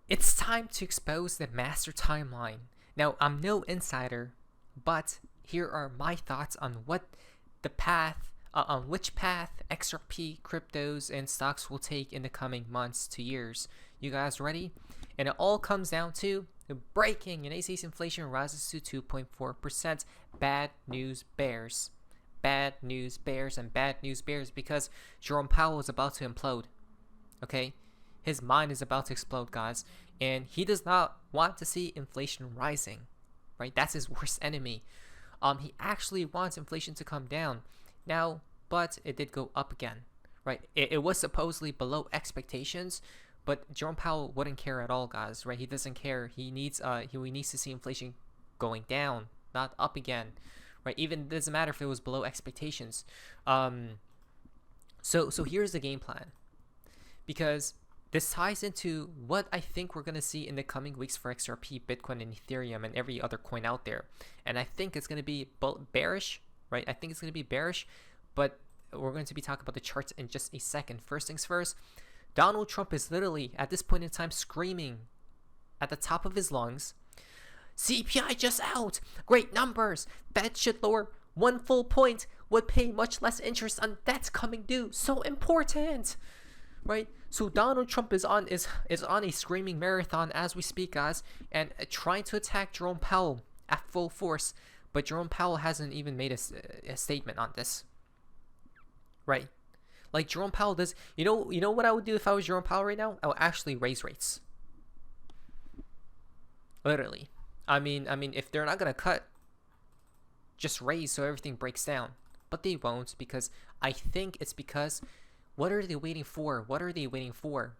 It's time to expose the master timeline. Now, I'm no insider, but here are my thoughts on on which path XRP cryptos and stocks will take in the coming months to years. You guys ready? And it all comes down to breaking. United States inflation rises to 2.4%. Bad news bears. Bad news bears and bad news bears because Jerome Powell is about to implode. Okay? His mind is about to explode, guys. And he does not want to see inflation rising. Right? That's his worst enemy. He actually wants inflation to come down. Now, but it did go up again. Right? It was supposedly below expectations, but Jerome Powell wouldn't care at all, guys. Right? He doesn't care. He needs to see inflation going down, not up again. Right? Even it doesn't matter if it was below expectations. So here's the game plan. Because this ties into what I think we're going to see in the coming weeks for XRP, Bitcoin, and Ethereum, and every other coin out there. And I think it's going to be bearish, right? I think it's going to be bearish, but we're going to be talking about the charts in just a second. First things first, Donald Trump is literally, at this point in time, screaming at the top of his lungs, CPI just out, great numbers, Fed should lower 1 full point, would pay much less interest on debts coming due, so important. Right, so Donald Trump is on a screaming marathon as we speak, guys, and trying to attack Jerome Powell at full force. But Jerome Powell hasn't even made a statement on this. Right, like Jerome Powell does. You know what I would do if I was Jerome Powell right now? I would actually raise rates. Literally, I mean, if they're not gonna cut, just raise so everything breaks down. But they won't, because I think it's because. What are they waiting for? What are they waiting for?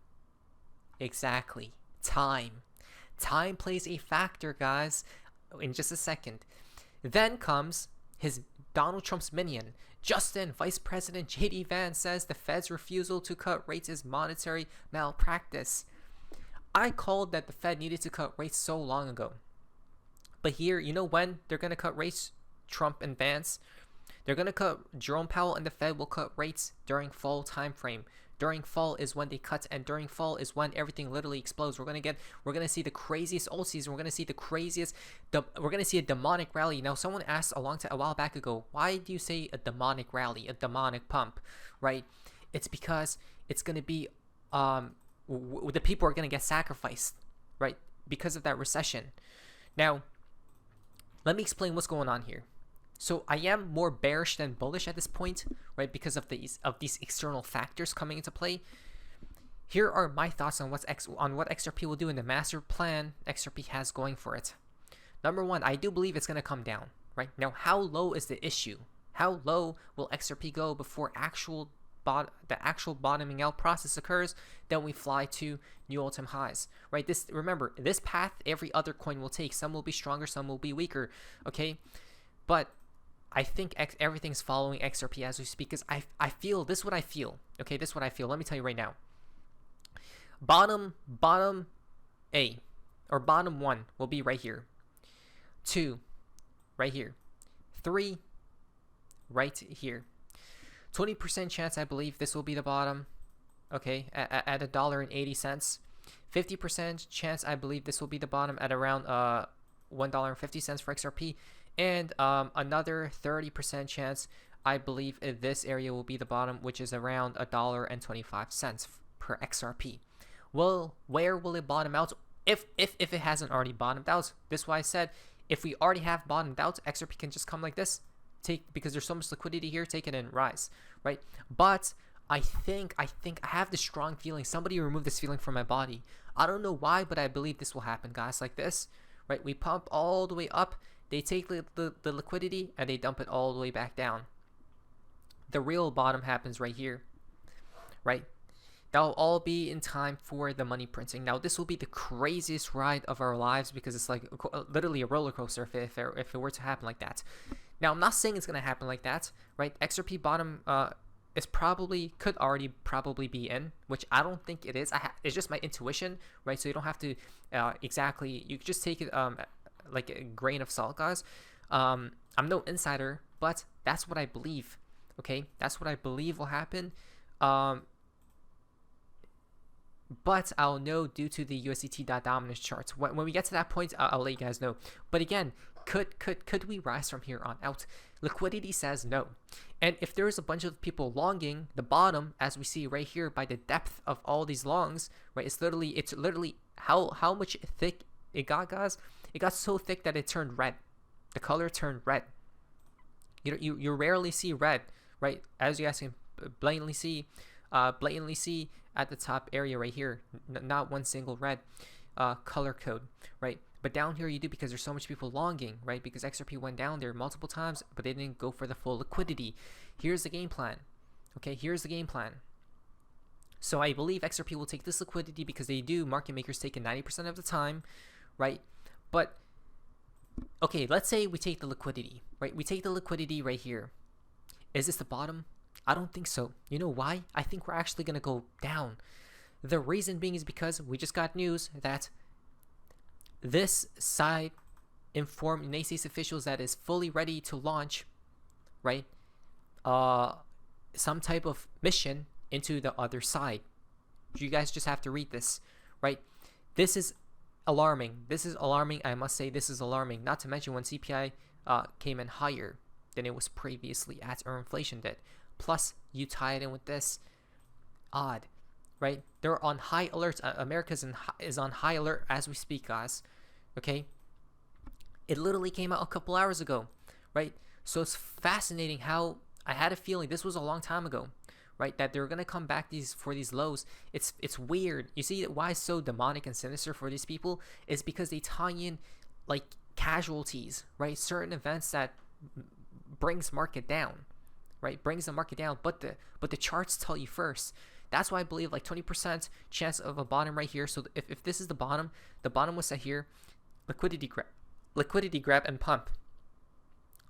Exactly. Time. Time plays a factor, guys. In just a second. Then comes Donald Trump's minion. Justin, Vice President J.D. Vance says the Fed's refusal to cut rates is monetary malpractice. I called that the Fed needed to cut rates so long ago. But here, you know when they're going to cut rates? Trump and Vance. They're going to cut, Jerome Powell and the Fed will cut rates during fall time frame. During fall is when they cut, and during fall is when everything literally explodes. We're going to see the craziest alt season. We're going to see we're going to see a demonic rally. Now, someone asked a while back ago, why do you say a demonic rally, a demonic pump, right? It's because it's going to be, the people are going to get sacrificed, right? Because of that recession. Now, let me explain what's going on here. So I am more bearish than bullish at this point, right? Because of these external factors coming into play. Here are my thoughts on what XRP will do in the master plan XRP has going for it. Number one, I do believe it's going to come down, right? Now, how low is the issue? How low will XRP go before the actual bottoming out process occurs? Then we fly to new all-time highs, right? Remember, this path every other coin will take. Some will be stronger, some will be weaker, okay? But I think everything's following XRP as we speak, because I feel, this is what I feel. Okay, this is what I feel. Let me tell you right now. Bottom A, or bottom 1 will be right here. 2, right here. 3, right here. 20% chance I believe this will be the bottom. Okay, at $1.80. 50% chance I believe this will be the bottom at around $1.50 for XRP. And another 30% chance I believe this area will be the bottom, which is around $1.25 per XRP. Well, where will it bottom out? If it hasn't already bottomed out, this is why I said if we already have bottomed out, XRP can just come like this, because there's so much liquidity here, take it and rise, right? But I think I have this strong feeling. Somebody remove this feeling from my body. I don't know why, but I believe this will happen, guys, like this, right? We pump all the way up. They take the liquidity and they dump it all the way back down. The real bottom happens right here, right? That'll all be in time for the money printing. Now, this will be the craziest ride of our lives, because it's like literally a roller coaster if it were to happen like that. Now, I'm not saying it's going to happen like that, right? XRP bottom could already probably be in, which I don't think it is. It's just my intuition, right? So you don't have to exactly, you just take it like a grain of salt, guys. I'm no insider, but that's what I believe. Okay, that's what I believe will happen. but I'll know due to the USDT.dominance charts. When we get to that point, I'll let you guys know. But again, could we rise from here on out? Liquidity says no. And if there's a bunch of people longing the bottom, as we see right here by the depth of all these longs, right? It's literally how much thick it got, guys. It got so thick that it turned red. The color turned red. You rarely see red, right? As you guys can blatantly see at the top area right here, not one single red color code, right? But down here you do, because there's so much people longing, right? Because XRP went down there multiple times, but they didn't go for the full liquidity. Here's the game plan. Okay, here's the game plan. So I believe XRP will take this liquidity, because they do, market makers take it 90% of the time, right? But okay, let's say we take the liquidity, right? We take the liquidity right here. Is this the bottom? I don't think so. You know why? I think we're actually going to go down. The reason being is because we just got news that this side informed NACE's officials that is fully ready to launch, right, some type of mission into the other side. You guys just have to read this, right? This is alarming. This is alarming. I must say this is alarming. Not to mention when CPI came in higher than it was previously at, or inflation did. Plus, you tie it in with this. Odd, right? They're on high alert. America is on high alert as we speak, guys. Okay? It literally came out a couple hours ago, right? So it's fascinating how I had a feeling this was a long time ago, right? That they're gonna come back for these lows. It's weird. You see why it's so demonic and sinister for these people is because they tie in like casualties, right? Certain events that brings market down, right? Brings the market down, but the charts tell you first. That's why I believe like 20% chance of a bottom right here. So if this is the bottom was set here, liquidity grab and pump.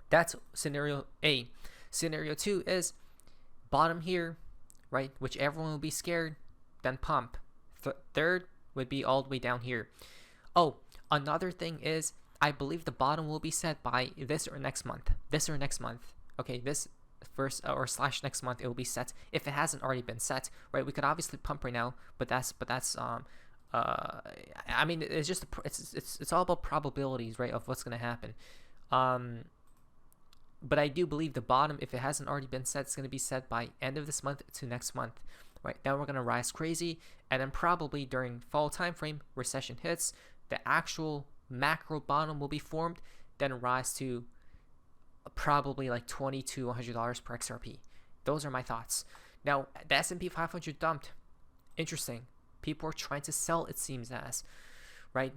That's scenario A. Scenario 2 is bottom here, right? Which everyone will be scared, then pump. Third would be all the way down here. Oh, another thing is I believe the bottom will be set by this or next month. Okay, this first or slash next month it will be set if it hasn't already been set, right? We could obviously pump right now, but that's I mean, it's just it's all about probabilities, right, of what's gonna happen. But I do believe the bottom, if it hasn't already been set, it's gonna be set by end of this month to next month, right? Then we're gonna rise crazy, and then probably during fall time frame, recession hits, the actual macro bottom will be formed, then rise to probably like $20 to $100 per XRP. Those are my thoughts. Now the S&P 500 dumped. Interesting. People are trying to sell, it seems as, right?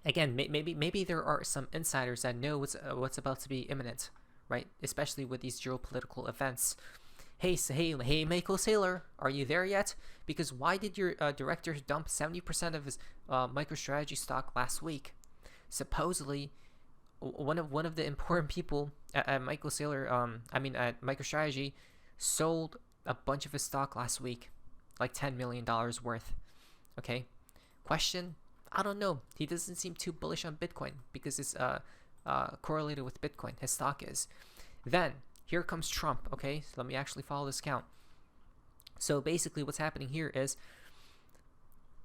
Again, maybe there are some insiders that know what's about to be imminent, right? Especially with these geopolitical events. Hey, Michael Saylor, are you there yet? Because why did your director dump 70% of his MicroStrategy stock last week? Supposedly, one of the important people at Michael Saylor, at MicroStrategy, sold a bunch of his stock last week, like $10 million worth. Okay, question? I don't know. He doesn't seem too bullish on Bitcoin because it's correlated with Bitcoin. His stock is. Then here comes Trump. Okay, so let me actually follow this count. So basically, what's happening here is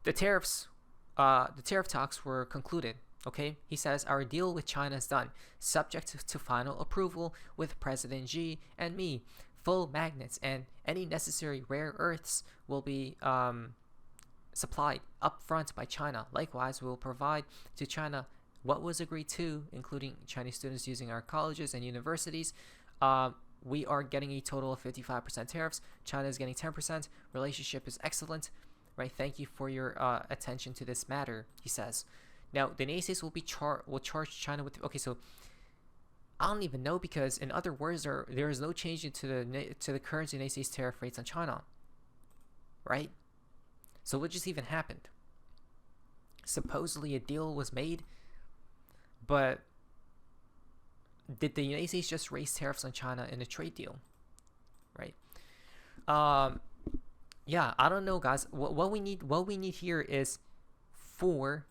the tariff talks were concluded. Okay, he says our deal with China is done, subject to final approval with President Xi and me. Full magnets and any necessary rare earths will be supplied upfront by China. Likewise, we will provide to China what was agreed to, including Chinese students using our colleges and universities. We are getting a total of 55% tariffs. China is getting 10%. Relationship is excellent, right? Thank you for your attention to this matter, he says. Now, the NACEs will charge China with. Okay, so I don't even know, because in other words, there is no change to the currency NACE's tariff rates on China, right? So what just even happened? Supposedly a deal was made, but did the NACEs just raise tariffs on China in a trade deal, right? Yeah, I don't know, guys. What we need here is for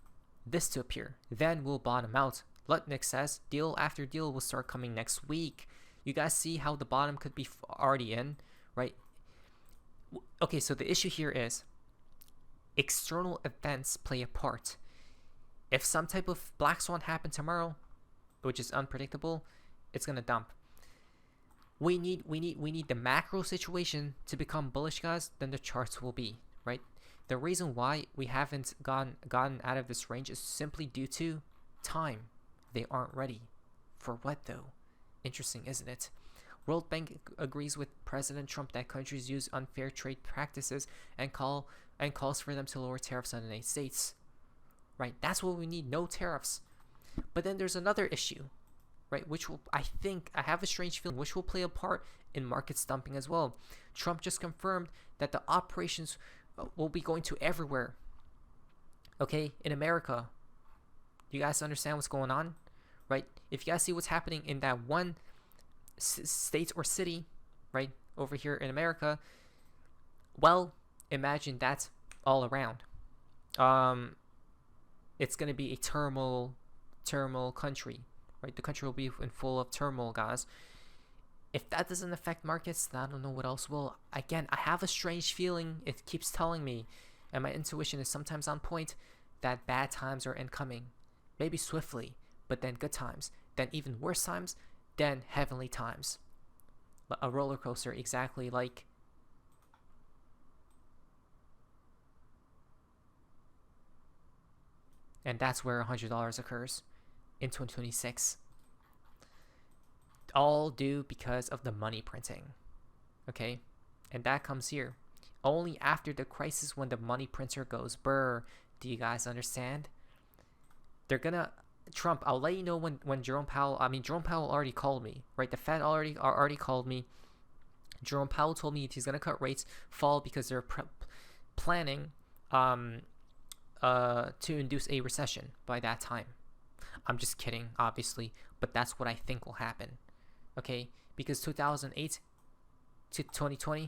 this to appear. Then we'll bottom out. Lutnick says deal after deal will start coming next week. You guys see how the bottom could be already in, right? Okay, so the issue here is external events play a part. If some type of black swan happened tomorrow, which is unpredictable, it's gonna dump. We need the macro situation to become bullish, guys. Then the charts will be right. The reason why we haven't gotten out of this range is simply due to time. They aren't ready. For what though? Interesting, isn't it? World Bank agrees with President Trump that countries use unfair trade practices and calls for them to lower tariffs on the United States. Right? That's what we need. No tariffs. But then there's another issue, right? Which will, I have a strange feeling, which will play a part in market stumping as well. Trump just confirmed that the operations will be going to everywhere. Okay, in America. You guys understand what's going on, right? If you guys see what's happening in that one state or city, right, over here in America, well, imagine that's all around. It's gonna be a turmoil country, right? The country will be in full of turmoil, guys. If that doesn't affect markets, then I don't know what else will. Again, I have a strange feeling. It keeps telling me, and my intuition is sometimes on point, that bad times are incoming. Maybe swiftly, but then good times, then even worse times, then heavenly times. A roller coaster, exactly like and that's where $100 occurs in 2026. All due because of the money printing. Okay? And that comes here. Only after the crisis when the money printer goes brr. Do you guys understand? They're gonna Trump, I'll let you know when Jerome Powell already called me, right? The Fed already called me. Jerome Powell told me he's gonna cut rates fall because they're planning to induce a recession by that time. I'm just kidding, obviously, but that's what I think will happen. Okay, because 2008 to 2020,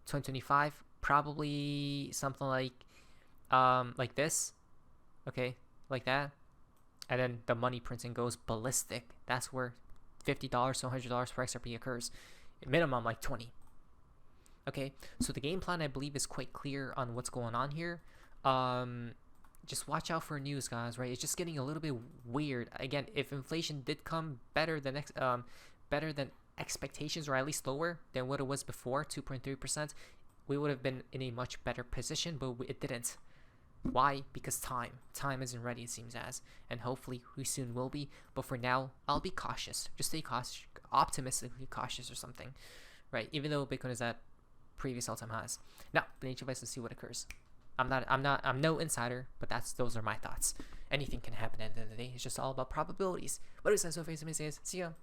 2025, probably something like this. Okay, like that. And then the money printing goes ballistic. That's where $50 to $100 per XRP occurs. Minimum like 20. Okay, so the game plan I believe is quite clear on what's going on here. Just watch out for news, guys. Right, it's just getting a little bit weird. Again, if inflation did come better than expectations, or at least lower than what it was before, 2.3%, we would have been in a much better position. But it didn't. Why? Because time isn't ready, it seems as, and hopefully we soon will be. But for now, I'll be cautious. Just stay cautious, optimistically cautious or something, right? Even though Bitcoin is at previous all-time highs. Now, financial advice to see what occurs. I'm no insider, but those are my thoughts. Anything can happen at the end of the day. It's just all about probabilities. What is that? So face amazing. See ya.